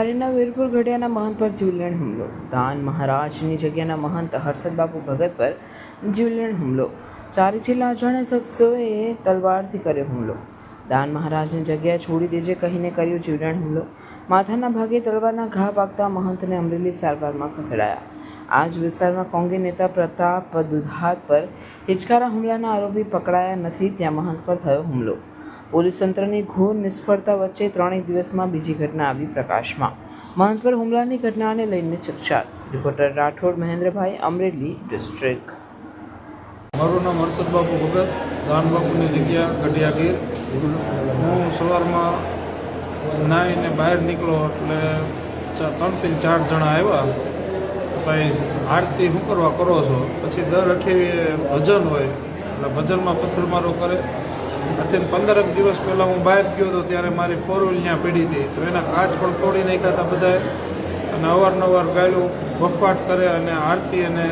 ધારીના વીરપુર ગઢિયાના મહંત પર જીવલેણ હુમલો. દાન મહારાજની જગ્યાના મહંત હર્ષદબાપુ ભગત પર જીવલેણ હુમલો. 4 જેટલા અજાણ્યા શખ્સોએ તલવારથી કર્યો હુમલો. દાન મહારાજની જગ્યા છોડી દેજે કહીને કર્યો જીવલેણ હુમલો. માથાના ભાગે તલવારના ઘા વાગતા મહંતને અમરેલી સારવારમાં ખસેડાયા. આ જ વિસ્તારમાં કોંગી નેતા પ્રતાપ દુધાત પર હિચકારા હુમલાના આરોપી પકડાયા નથી, ત્યાં મહંત પર થયો હુમલો. પોલીસ તંત્રની ઘોર નિષ્ફળતા વચ્ચે 3 દિવસમાં બીજી ઘટના આવી પ્રકાશમાં. મહંત પર હુમલાની ઘટનાને લઈને ચકચાર. રિપોર્ટર રાઠોડ મહેન્દ્રભાઈ, અમરેલી ડિસ્ટ્રિક્ટ. મારું નામ હર્ષદબાપુ ભગત, દાનબાપુની જગ્યા ગઢિયા ગીર. હું સવારમાં નાહીને બહાર નીકળ્યો એટલે 3 થી 4 જણા આવ્યા. ભાઈ આરતી શું કરવા કરો છો? પછી દર અઠવાડિયે ભજન હોય એટલે ભજનમાં પથ્થરમારો કરે. અત્યારે 15 દિવસ પહેલાં હું બહાર ગયો હતો ત્યારે મારી 4 વ્હીલ ત્યાં પડી હતી, તો એના કાચ પણ તોડી નાખ્યા હતા બધાએ. અને અવારનવાર ગાયું બફાટ કરે અને આરતી અને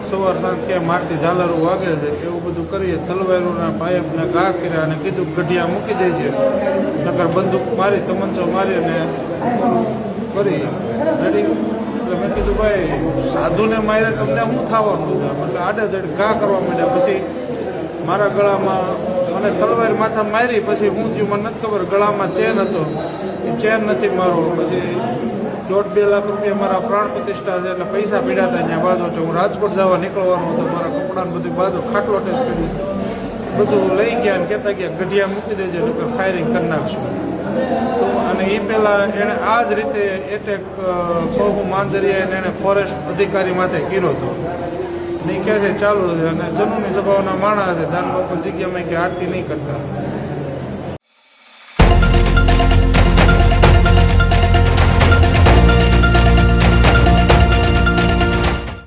સવાર સાંજ ક્યાંય મારતી ઝાલરો વાગે છે એવું બધું કરીએ. તલવારોના પાઇપને ઘા કર્યા અને કીધું ગઢિયા મૂકી દે છે, નકર બંદૂક મારી તમંચો મારી અને કરી રેડી. એટલે મેં કીધું ભાઈ સાધુને મારે તમને શું થવાનું છે? એટલે આડેધડ ઘા કરવા માંડ્યા. પછી મારા ગળામાં અને તલવાર માથા મારી. પછી હું થયું મને નથી ખબર, ગળામાં ચેન હતો, એ ચેન નથી મારો. પછી 1.5-2 લાખ રૂપિયા મારા પ્રાણ પ્રતિષ્ઠા છે એટલે પૈસા પીડ્યા હતા ત્યાં બાજુ. એટલે હું રાજકોટ જવા નીકળવાનું હતો, મારા કપડાને બધું બાજુ ખાટલો ટેચ કરી બધું લઈ ગયા અને કહેતા ગયા ગઢિયા મૂકી દેજે એટલે ફાયરિંગ કરી નાખશું. તો અને એ પહેલાં એણે આ જ રીતે એટેક પહુ માંજરિયા એણે ફોરેસ્ટ અધિકારી માથે કર્યો હતો. નહીં કહે છે ચાલુ છે અને જનૂની સભાઓના માણસ છે. દાનબાપુ જગ્યામાં કે આરતી નહીં કરતા.